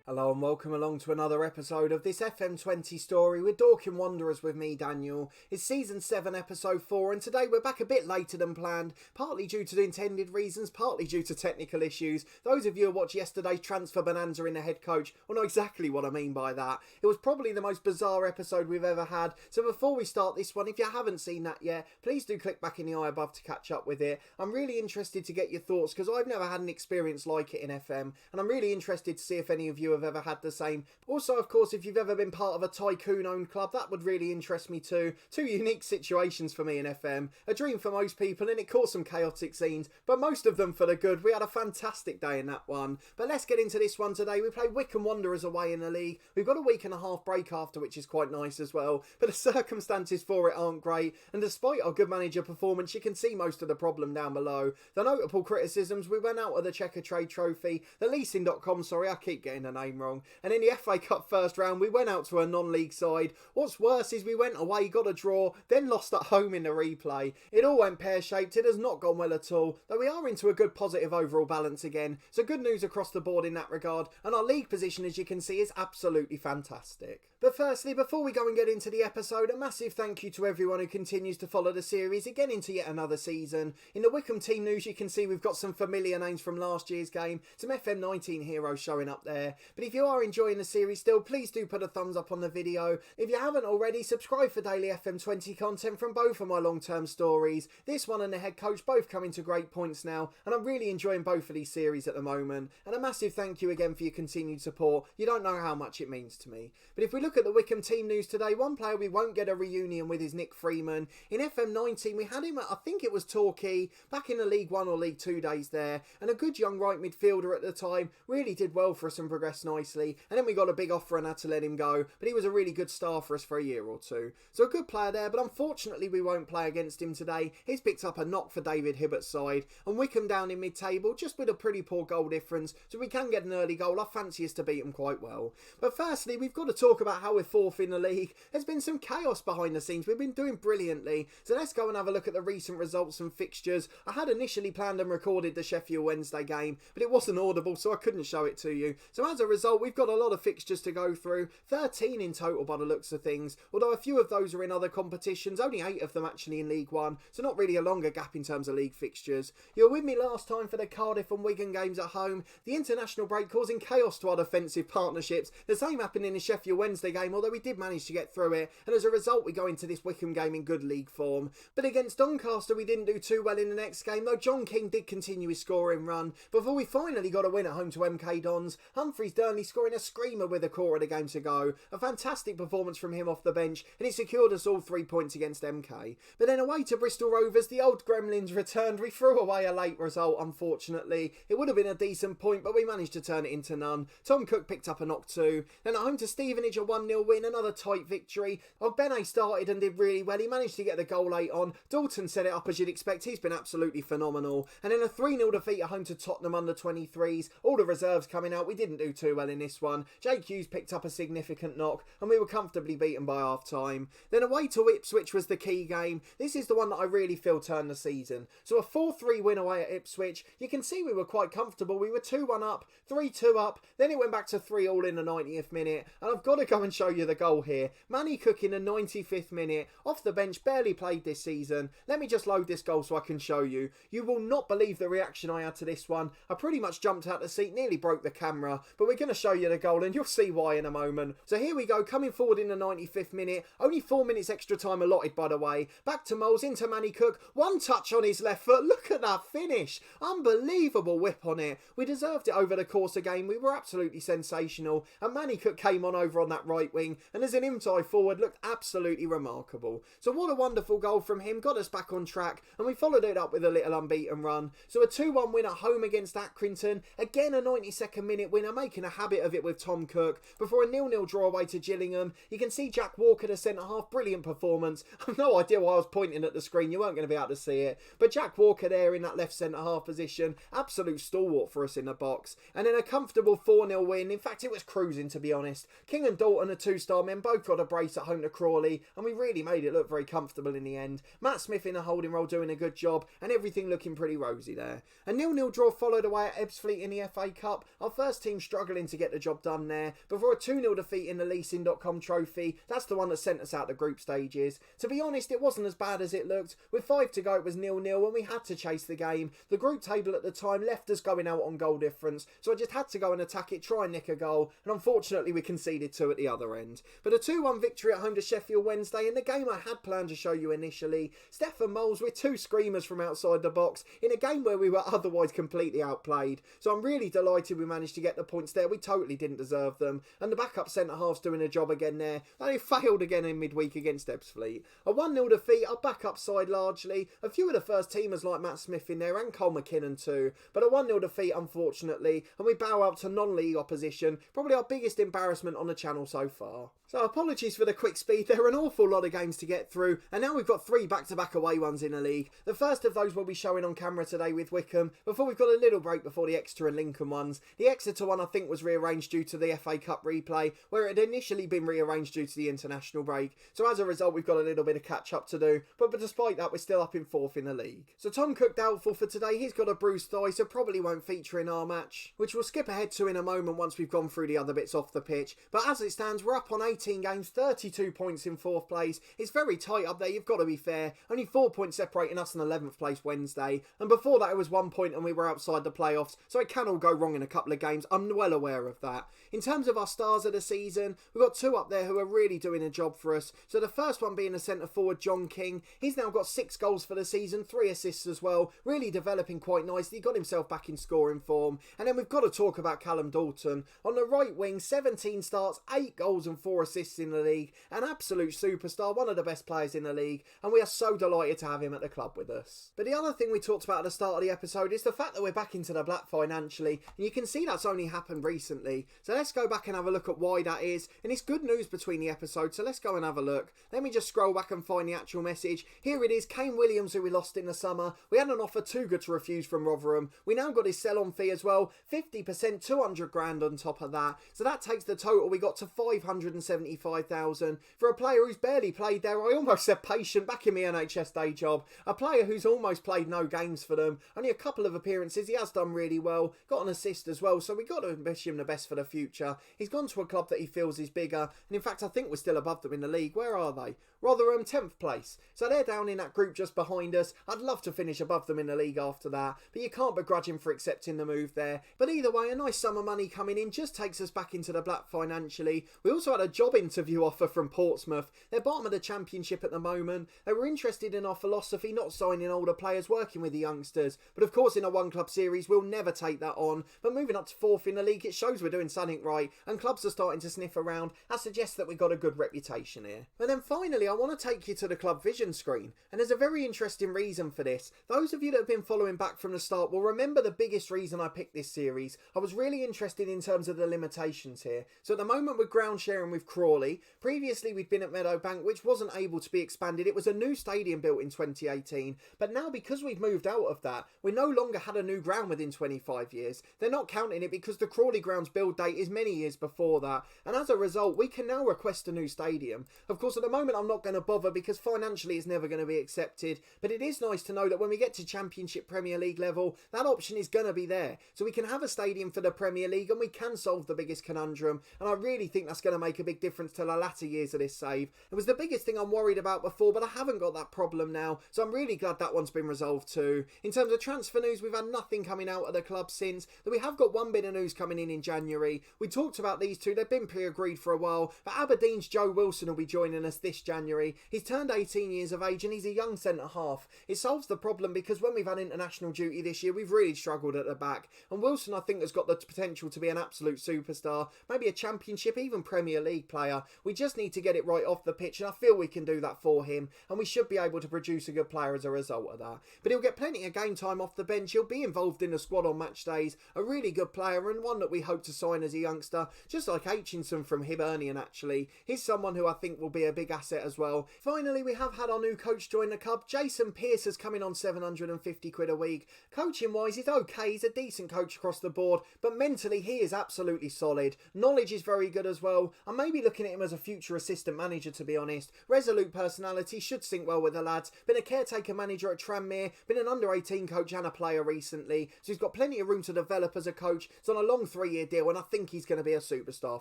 Hello and welcome along to another episode of this FM20 story with Dorking Wanderers with me, Daniel. It's season 7, episode 4, and today we're back a bit later than planned, partly due to the intended reasons, partly due to technical issues. Those of you who watched yesterday's transfer bonanza in the head coach will know exactly what I mean by that. It was probably the most bizarre episode we've ever had, so before we start this one, if you haven't seen that yet, please do click back in the eye above to catch up with it. I'm really interested to get your thoughts because I've never had an experience like it in FM, and I'm really interested to see if any of you have ever had the same. Also, of course, if you've ever been part of a tycoon-owned club, that would really interest me too. Two unique situations for me in FM. A dream for most people, and it caused some chaotic scenes, but most of them for the good. We had a fantastic day in that one. But let's get into this one today. We play Wycombe Wanderers away in the league. We've got a week and a half break after, which is quite nice as well. But the circumstances for it aren't great, and despite our good manager performance, you can see most of the problem down below. The notable criticisms: we went out of the Checker Trade Trophy, the leasing.com, sorry, I keep getting the name wrong. And in the FA Cup first round, we went out to a non-league side. What's worse is we went away, got a draw, then lost at home in the replay. It all went pear-shaped. It has not gone well at all, though we are into a good positive overall balance again. So good news across the board in that regard. And our league position, as you can see, is absolutely fantastic. But firstly, before we go and get into the episode, a massive thank you to everyone who continues to follow the series again into yet another season. In the Wycombe team news, you can see we've got some familiar names from last year's game, some FM19 heroes showing up there. But if you are enjoying the series still, please do put a thumbs up on the video. If you haven't already, subscribe for daily FM20 content from both of my long-term stories. This one and the head coach both coming to great points now, and I'm really enjoying both of these series at the moment. And a massive thank you again for your continued support. You don't know how much it means to me. But if we look at the Wycombe team news today, one player we won't get a reunion with is Nick Freeman. In FM19, we had him at, I think it was Torquay, back in the League 1 or League 2 days there, and a good young right midfielder at the time, really did well for us and progressed nicely. And then we got a big offer and had to let him go, but he was a really good star for us for a year or two. So a good player there, but unfortunately we won't play against him today. He's picked up a knock for David Hibbert's side, and Wycombe down in mid-table, just with a pretty poor goal difference, so we can get an early goal. I fancy us to beat them quite well. But firstly, we've got to talk about how we're fourth in the league. There's been some chaos behind the scenes. We've been doing brilliantly, so let's go and have a look at the recent results and fixtures. I had initially planned and recorded the Sheffield Wednesday game, but it wasn't audible, so I couldn't show it to you. So as a result, we've got a lot of fixtures to go through, 13 in total by the looks of things, although a few of those are in other competitions, only 8 of them actually in League 1, so not really a longer gap in terms of league fixtures. You were with me last time for the Cardiff and Wigan games at home, the international break causing chaos to our defensive partnerships. The same happened in the Sheffield Wednesday game, although we did manage to get through it, and as a result we go into this Wycombe game in good league form. But against Doncaster we didn't do too well in the next game, though John King did continue his scoring run, before we finally got a win at home to MK Dons. Humphreys Durnley scoring a screamer with a quarter of the game to go. A fantastic performance from him off the bench, and he secured us all 3 points against MK. But then away to Bristol Rovers, the old gremlins returned. We threw away a late result, unfortunately. It would have been a decent point, but we managed to turn it into none. Tom Cook picked up a knock too. Then at home to Stevenage, a 1-0 win, another tight victory. Ogbene started and did really well. He managed to get the goal late on. Dalton set it up as you'd expect. He's been absolutely phenomenal. And then a 3-0 defeat at home to Tottenham under 23s. All the reserves coming out. We didn't do too well in this one. Jake Hughes picked up a significant knock, and we were comfortably beaten by half time. Then away to Ipswich was the key game. This is the one that I really feel turned the season. So a 4-3 win away at Ipswich. You can see we were quite comfortable. We were 2-1 up, 3-2 up, then it went back to 3-all in the 90th minute, and I've got to go and show you the goal here. Manny Cook in the 95th minute, off the bench, barely played this season. Let me just load this goal so I can show you. You will not believe the reaction I had to this one. I pretty much jumped out the seat, nearly broke the camera, but we're going to show you the goal and you'll see why in a moment. So here we go, coming forward in the 95th minute, only 4 minutes extra time allotted by the way. Back to Moles, into Manny Cook, one touch on his left foot, look at that finish. Unbelievable whip on it. We deserved it over the course of the game, we were absolutely sensational, and Manny Cook came on over on that right wing, and as an inside forward looked absolutely remarkable. So what a wonderful goal from him, got us back on track, and we followed it up with a little unbeaten run. So a 2-1 win at home against Accrington, again a 92nd minute winner, making a habit of it with Tom Cook, before a 0-0 draw away to Gillingham. You can see Jack Walker, the centre-half, brilliant performance. I've no idea why I was pointing at the screen, you weren't going to be able to see it, but Jack Walker there in that left centre-half position, absolute stalwart for us in the box. And then a comfortable 4-0 win, in fact it was cruising to be honest. King and Dalton, the 2-star men, both got a brace at home to Crawley, and we really made it look very comfortable in the end. Matt Smith in a holding role doing a good job, and everything looking pretty rosy there. A 0-0 draw followed away at Ebbsfleet in the FA Cup. Our first team struggling struggling to get the job done there, but for a 2-0 defeat in the leasing.com trophy, that's the one that sent us out the group stages. To be honest, it wasn't as bad as it looked. With 5 to go, it was 0-0 and we had to chase the game. The group table at the time left us going out on goal difference, so I just had to go and attack it, try and nick a goal, and unfortunately we conceded 2 at the other end. But a 2-1 victory at home to Sheffield Wednesday in the game I had planned to show you initially. Stefan Moles with 2 screamers from outside the box in a game where we were otherwise completely outplayed. So I'm really delighted we managed to get the points there. We totally didn't deserve them. And the backup centre-half's doing a job again there. They failed again in midweek against Ebbsfleet. A 1-0 defeat, our backup side largely. A few of the first teamers like Matt Smith in there and Cole McKinnon too. But a 1-0 defeat unfortunately. And we bow out to non-league opposition. Probably our biggest embarrassment on the channel so far. So apologies for the quick speed, there are an awful lot of games to get through, and now we've got 3 back-to-back away ones in the league. The first of those will be showing on camera today with Wycombe, before we've got a little break before the Exeter and Lincoln ones. The Exeter one I think was rearranged due to the FA Cup replay, where it had initially been rearranged due to the international break. So as a result we've got a little bit of catch-up to do, but despite that we're still up in 4th in the league. So Tom Cook doubtful for today, he's got a bruised thigh, so probably won't feature in our match, which we'll skip ahead to in a moment once we've gone through the other bits off the pitch. But as it stands, we're up on 18 games, 32 points in 4th place. It's very tight up there, you've got to be fair. Only 4 points separating us and 11th place Wednesday. And before that it was 1 point and we were outside the playoffs, so it can all go wrong in a couple of games. I'm well aware of that. In terms of our stars of the season, we've got 2 up there who are really doing a job for us. So the first one being the centre forward John King. He's now got 6 goals for the season, 3 assists as well. Really developing quite nicely, got himself back in scoring form. And then we've got to talk about Callum Dalton. On the right wing, 17 starts, 8 goals and 4 assists in the league. An absolute superstar, one of the best players in the league, and we are so delighted to have him at the club with us. But the other thing we talked about at the start of the episode is the fact that we're back into the black financially, and you can see that's only happened recently. So let's go back and have a look at why that is, and it's good news between the episodes, so let's go and have a look. Let me just scroll back and find the actual message. Here it is, Kane Williams, who we lost in the summer. We had an offer too good to refuse from Rotherham. We now got his sell-on fee as well, 50%, 200 grand on top of that. So that takes the total we got to 575,000. For a player who's barely played there. I almost said patient back in my NHS day job. A player who's almost played no games for them. Only a couple of appearances. He has done really well. Got an assist as well, so we got to wish him the best for the future. He's gone to a club that he feels is bigger, and in fact I think we're still above them in the league. Where are they? Rotherham 10th place. So they're down in that group just behind us. I'd love to finish above them in the league after that, but you can't begrudge him for accepting the move there. But either way, a nice sum of money coming in just takes us back into the black financially. We also had a job interview offer from Portsmouth. They're bottom of the championship at the moment. They were interested in our philosophy, not signing older players, working with the youngsters. But of course in a one club series we'll never take that on. But moving up to 4th in the league, it shows we're doing something right, and clubs are starting to sniff around. That suggests that we've got a good reputation here. And then finally I want to take you to the club vision screen, and there's a very interesting reason for this. Those of you that have been following back from the start will remember the biggest reason I picked this series. I was really interested in terms of the limitations here. So at the moment we're ground sharing with Crawley. Previously we'd been at Meadowbank, which wasn't able to be expanded. It was a new stadium built in 2018, but now because we've moved out of that, we no longer had a new ground within 25 years. They're not counting it because the Crawley ground's build date is many years before that, and as a result we can now request a new stadium. Of course at the moment I'm not going to bother because financially it's never going to be accepted, but it is nice to know that when we get to Championship Premier League level, that option is going to be there, so we can have a stadium for the Premier League and we can solve the biggest conundrum, and I really think that's going to make a big difference to the latter years of this save. It was the biggest thing I'm worried about before, but I haven't got that problem now, so I'm really glad that one's been resolved too. In terms of transfer news, we've had nothing coming out of the club since, though we have got one bit of news coming in January. We talked about these two, they've been pre-agreed for a while, but Aberdeen's Joe Wilson will be joining us this January. He's turned 18 years of age and he's a young centre-half. It solves the problem because when we've had international duty this year, we've really struggled at the back, and Wilson I think has got the potential to be an absolute superstar, maybe a Championship, even Premier League player. We just need to get it right off the pitch, and I feel we can do that for him, and we should be able to produce a good player as a result of that. But he'll get plenty of game time off the bench, he'll be involved in the squad on match days, a really good player and one that we hope to sign as a youngster, just like Aitchinson from Hibernian actually. He's someone who I think will be a big asset as well. Finally, we have had our new coach join the club. Jason Pearce has come in on 750 quid a week. Coaching wise, he's okay, he's a decent coach across the board, but mentally he is absolutely solid. Knowledge is very good as well. I'm maybe looking at him as a future assistant manager, to be honest. Resolute personality, should sync well with the lads. Been a caretaker manager at Tranmere, been an under 18 coach and a player recently, so he's got plenty of room to develop as a coach. He's on a long 3 3-year deal, and I think he's going to be a superstar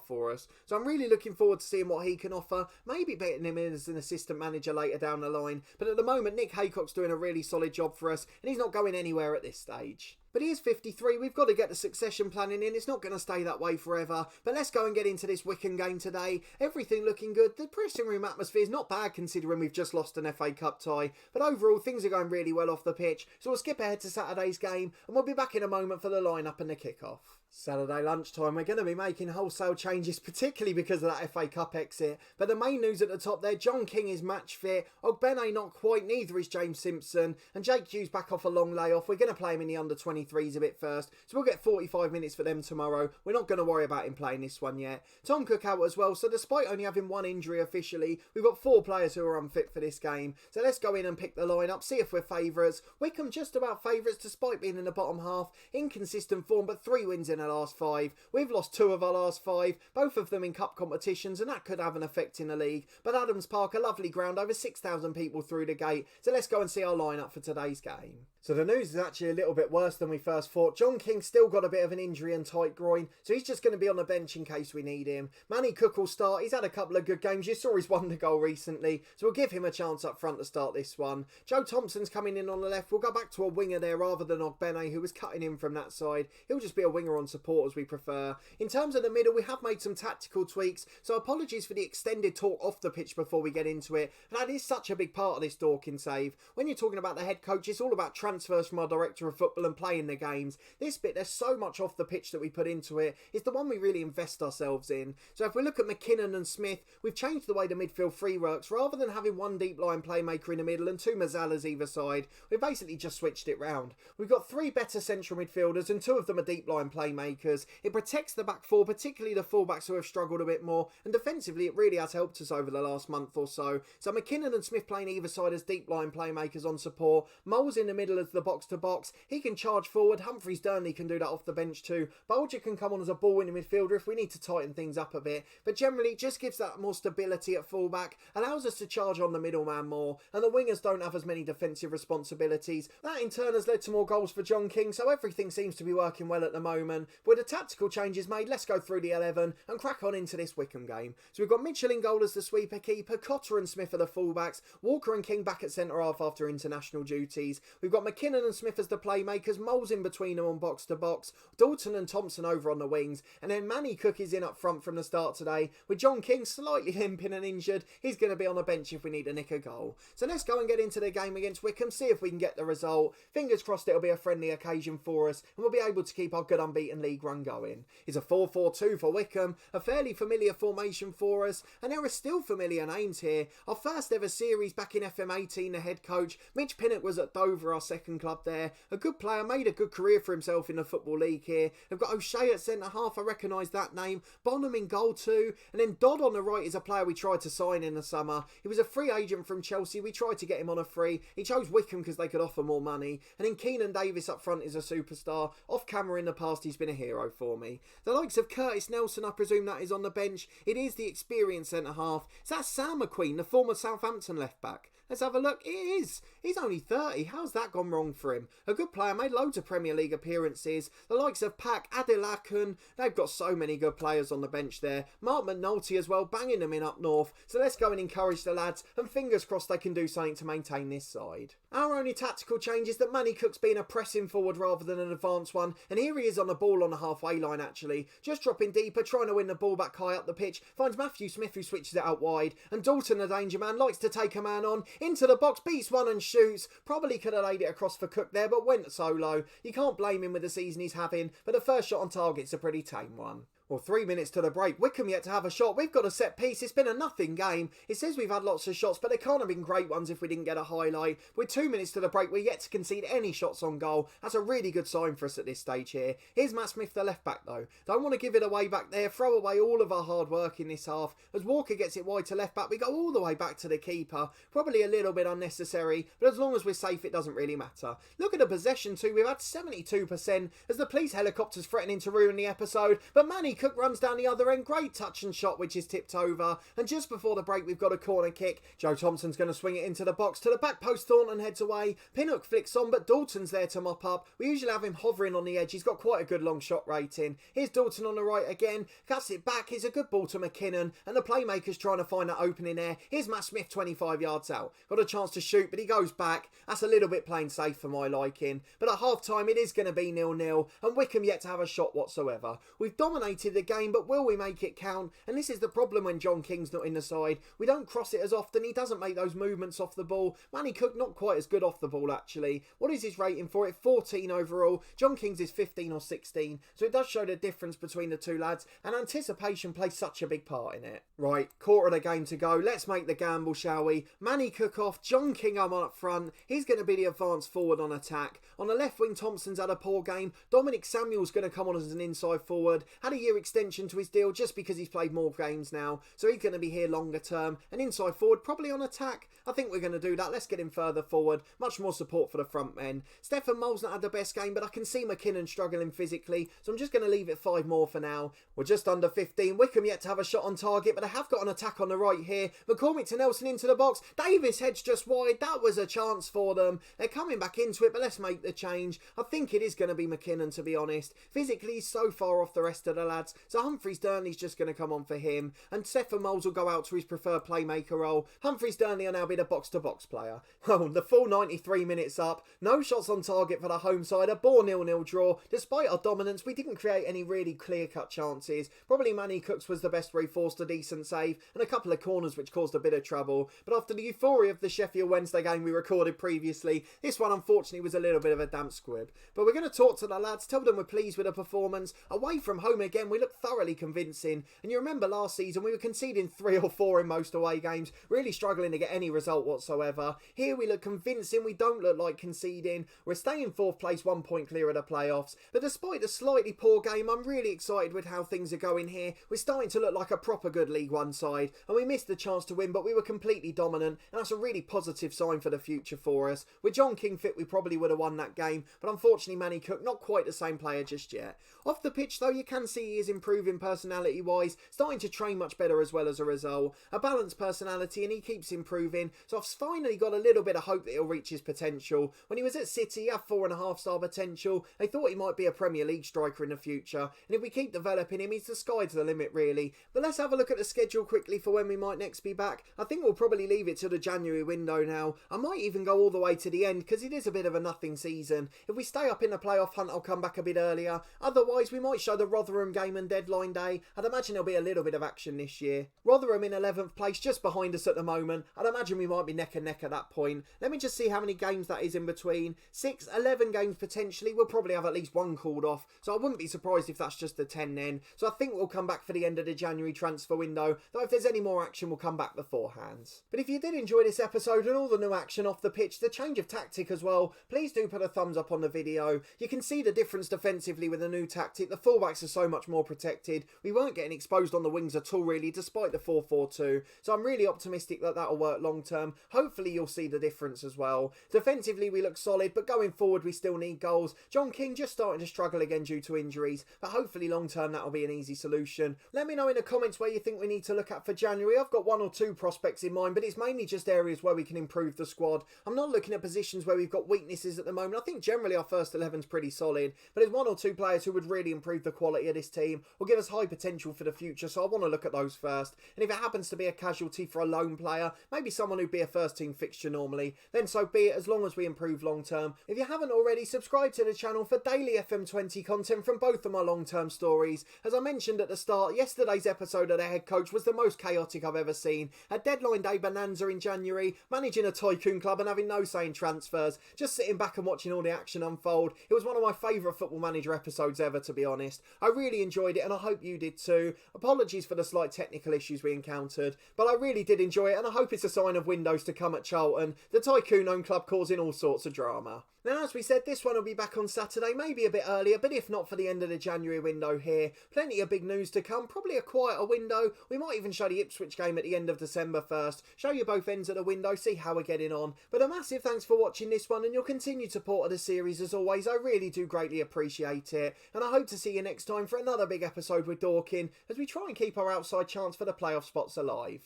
for us. So I'm really looking forward to seeing what he can offer, maybe betting him in as an assistant manager later down the line. But at the moment, Nick Haycock's doing a really solid job for us, and he's not going anywhere at this stage. But he is 53, we've got to get the succession planning in, it's not going to stay that way forever. But let's go and get into this Wycombe game today. Everything looking good, the dressing room atmosphere is not bad considering we've just lost an FA Cup tie. But overall, things are going really well off the pitch, so we'll skip ahead to Saturday's game, and we'll be back in a moment for the line-up and the kick-off. Saturday lunchtime, we're going to be making wholesale changes, particularly because of that FA Cup exit. But the main news at the top there, John King is match fit, Ogbene not quite, neither is James Simpson, and Jake Hughes back off a long layoff. We're going to play him in the under-23s a bit first, so we'll get 45 minutes for them tomorrow. We're not going to worry about him playing this one yet. Tom Cook out as well, so despite only having one injury officially, we've got 4 players who are unfit for this game. So let's go in and pick the line-up, see if we're favourites. Wycombe just about favourites despite being in the bottom half. Inconsistent form, but 3 wins in the last 5. We've lost 2 of our last 5, both of them in cup competitions, and that could have an effect in the league. But Adams Park, a lovely ground, over 6,000 people through the gate. So let's go and see our line-up for today's game. So the news is actually a little bit worse than we first thought. John King still got a bit of an injury and tight groin, so he's just going to be on the bench in case we need him. Manny Cook will start. He's had a couple of good games. You saw his wonder goal recently, so we'll give him a chance up front to start this one. Joe Thompson's coming in on the left. We'll go back to a winger there rather than Ogbene, who was cutting in from that side. He'll just be a winger on support as we prefer. In terms of the middle, we have made some tactical tweaks, so apologies for the extended talk off the pitch before we get into it. That is such a big part of this Dorking save. When you're talking about the head coach, it's all about transfers from our director of football and playing the games. This bit, there's so much off the pitch that we put into it. It's the one we really invest ourselves in. So if we look at McKinnon and Smith, we've changed the way the midfield 3 works. Rather than having one deep line playmaker in the middle and 2 Mazzalas either side, we've basically just switched it round. We've got 3 better central midfielders and 2 of them are deep line playmakers. It protects the back 4, particularly the fullbacks who have struggled a bit more, and defensively it really has helped us over the last month or so. So McKinnon and Smith playing either side as deep line playmakers on support. Mole's in the middle as the box to box. He can charge forward. Humphreys Durnley can do that off the bench too. Bolger can come on as a ball-winning midfielder if we need to tighten things up a bit. But generally it just gives that more stability at fullback, allows us to charge on the middleman more, and the wingers don't have as many defensive responsibilities. That in turn has led to more goals for John King, so everything seems to be working well at the moment. With the tactical changes made, let's go through the 11 and crack on into this Wycombe game. So we've got Mitchell in goal as the sweeper keeper, Cotter and Smith are the fullbacks, Walker and King back at centre half after international duties. We've got McKinnon and Smith as the playmakers, Moles in between them on box to box, Dalton and Thompson over on the wings, and then Manny Cook is in up front from the start today, with John King slightly limping and injured. He's going to be on the bench if we need to nick a goal. So let's go and get into the game against Wycombe, see if we can get the result. Fingers crossed it'll be a friendly occasion for us, and we'll be able to keep our good unbeaten league run going. It's a 4-4-2 for Wycombe, a fairly familiar formation for us, and there are still familiar names here. Our first ever series back in FM18, the head coach. Mitch Pinnock was at Dover, our second club there. A good player, made a good career for himself in the Football League here. They've got O'Shea at centre half, I recognise that name. Bonham in goal too, and then Dodd on the right is a player we tried to sign in the summer. He was a free agent from Chelsea. We tried to get him on a free. He chose Wycombe because they could offer more money. And then Keenan Davis up front is a superstar. Off camera in the past, he's been a hero for me. The likes of Curtis Nelson, I presume that is on the bench. It is the experienced centre half. Is that Sam McQueen, the former Southampton left back? Let's have a look. It is. He's only 30. How's that gone wrong for him? A good player, made loads of Premier League appearances. The likes of Pack, Adilakun. They've got so many good players on the bench there. Mark McNulty as well, banging them in up north. So let's go and encourage the lads, and fingers crossed they can do something to maintain this side. Our only tactical change is that Manny Cook's been a pressing forward rather than an advanced one, and here he is on the ball on the halfway line actually. Just dropping deeper, trying to win the ball back high up the pitch. Finds Matthew Smith who switches it out wide, and Dalton, the danger man, likes to take a man on. Into the box, beats one and shoots. Probably could have laid it across for Cook there, but went solo. You can't blame him with the season he's having, but the first shot on target's a pretty tame one. Well, 3 minutes to the break. Wycombe yet to have a shot. We've got a set piece. It's been a nothing game. It says we've had lots of shots, but they can't have been great ones if we didn't get a highlight. With 2 minutes to the break, we're yet to concede any shots on goal. That's a really good sign for us at this stage here. Here's Matt Smith, the left back, though. Don't want to give it away back there. Throw away all of our hard work in this half. As Walker gets it wide to left back, we go all the way back to the keeper. Probably a little bit unnecessary, but as long as we're safe, it doesn't really matter. Look at the possession, too. We've had 72% as the police helicopter's threatening to ruin the episode, but Manny Cook runs down the other end, great touch and shot which is tipped over, and just before the break we've got a corner kick. Joe Thompson's going to swing it into the box, to the back post. Thornton heads away, Pinnock flicks on but Dalton's there to mop up. We usually have him hovering on the edge, he's got quite a good long shot rating. Here's Dalton on the right again, cuts it back, it's a good ball to McKinnon, and the playmaker's trying to find that opening there. Here's Matt Smith 25 yards out, got a chance to shoot but he goes back. That's a little bit playing safe for my liking, but at half time it is going to be 0-0 and Wycombe yet to have a shot whatsoever. We've dominated the game, but will we make it count? And this is the problem when John King's not in the side. We don't cross it as often, he doesn't make those movements off the ball. Manny Cook not quite as good off the ball actually. What is his rating for it? 14 overall. John King's is 15 or 16, so it does show the difference between the two lads, and anticipation plays such a big part in it. Right, quarter of the game to go, let's make the gamble, shall we? Manny Cook off, John King up front, he's going to be the advance forward on attack. On the left wing, Thompson's had a poor game. Dominic Samuel's going to come on as an inside forward, had a year extension to his deal just because he's played more games now, so he's going to be here longer term. An inside forward, probably on attack. I think we're going to do that, let's get him further forward, much more support for the front men. Stefan Mole's not had the best game, but I can see McKinnon struggling physically, so I'm just going to leave it 5 more for now. We're just under 15, Wycombe yet to have a shot on target, but they have got an attack on the right here. McCormick to Nelson into the box, Davis heads just wide, that was a chance for them. They're coming back into it, but let's make the change. I think it is going to be McKinnon, to be honest. Physically he's so far off the rest of the lads, so Humphreys Durnley's just going to come on for him, and Stefan Moles will go out to his preferred playmaker role. Humphreys Durnley will now be the box-to-box player. Oh, the full 93 minutes up, no shots on target for the home side, a bore 0-0 draw. Despite our dominance, we didn't create any really clear-cut chances. Probably Manny Cooks was the best where he forced a decent save, and a couple of corners which caused a bit of trouble. But after the euphoria of the Sheffield Wednesday game we recorded previously, this one unfortunately was a little bit of a damp squib. But we're going to talk to the lads, tell them we're pleased with the performance. Away from home again, we looked thoroughly convincing. And you remember last season, we were conceding 3 or 4 in most away games, really struggling to get any result whatsoever. Here we look convincing, we don't look like conceding. We're staying 4th place, 1 point clear of the playoffs. But despite the slightly poor game, I'm really excited with how things are going here. We're starting to look like a proper good League One side, and we missed the chance to win, but we were completely dominant, and that's a really positive sign for the future for us. With John King fit, we probably would have won that game, but unfortunately Manny Cook not quite the same player just yet. Off the pitch though, you can see he is improving personality wise, starting to train much better as well as a result. A balanced personality, and he keeps improving, so I've finally got a little bit of hope that he'll reach his potential. When he was at City, he had 4.5 star potential. They thought he might be a Premier League striker in the future, and if we keep developing him, he's the sky's the limit really. But let's have a look at the schedule quickly for when we might next be back. I think we'll probably leave it to the January window now. I might even go all the way to the end because it is a bit of a nothing season. If we stay up in the playoff hunt, I'll come back a bit earlier. Otherwise, we might show the Rotherham game and deadline day. I'd imagine there'll be a little bit of action this year. Rotherham in 11th place, just behind us at the moment. I'd imagine we might be neck and neck at that point. Let me just see how many games that is in between. 6, 11 games potentially. We'll probably have at least one called off, so I wouldn't be surprised if that's just the 10 then. So I think we'll come back for the end of the January transfer window, though if there's any more action we'll come back beforehand. But if you did enjoy this episode and all the new action off the pitch, the change of tactic as well, please do put a thumbs up on the video. You can see the difference defensively with the new tactic. The fullbacks are so much more protected. We weren't getting exposed on the wings at all really, despite the 4-4-2, so I'm really optimistic that that'll work long term. Hopefully you'll see the difference as well. Defensively we look solid, but going forward we still need goals. John King just starting to struggle again due to injuries, but hopefully long term that'll be an easy solution. Let me know in the comments where you think we need to look at for January. I've got 1 or 2 prospects in mind, but it's mainly just areas where we can improve the squad. I'm not looking at positions where we've got weaknesses at the moment. I think generally our first 11's pretty solid, but there's 1 or 2 players who would really improve the quality of this team or give us high potential for the future, so I want to look at those first. And if it happens to be a casualty for a lone player, maybe someone who'd be a first team fixture normally, then so be it, as long as we improve long term. If you haven't already, subscribe to the channel for daily FM20 content from both of my long term stories. As I mentioned at the start, yesterday's episode of The Head Coach was the most chaotic I've ever seen. A deadline day bonanza in January, managing a tycoon club and having no say in transfers, just sitting back and watching all the action unfold. It was one of my favourite Football Manager episodes ever, to be honest. I really enjoyed it and I hope you did too. Apologies for the slight technical issues we encountered, but I really did enjoy it and I hope it's a sign of windows to come at Charlton, the tycoon owned club causing all sorts of drama. Now, as we said, this one will be back on Saturday, maybe a bit earlier, but if not for the end of the January window here, plenty of big news to come, probably a quieter window. We might even show the Ipswich game at the end of December first, show you both ends of the window, see how we're getting on. But a massive thanks for watching this one and your continued support of the series as always. I really do greatly appreciate it, and I hope to see you next time for another big episode with Dorking as we try and keep our outside chance for the playoff spots alive.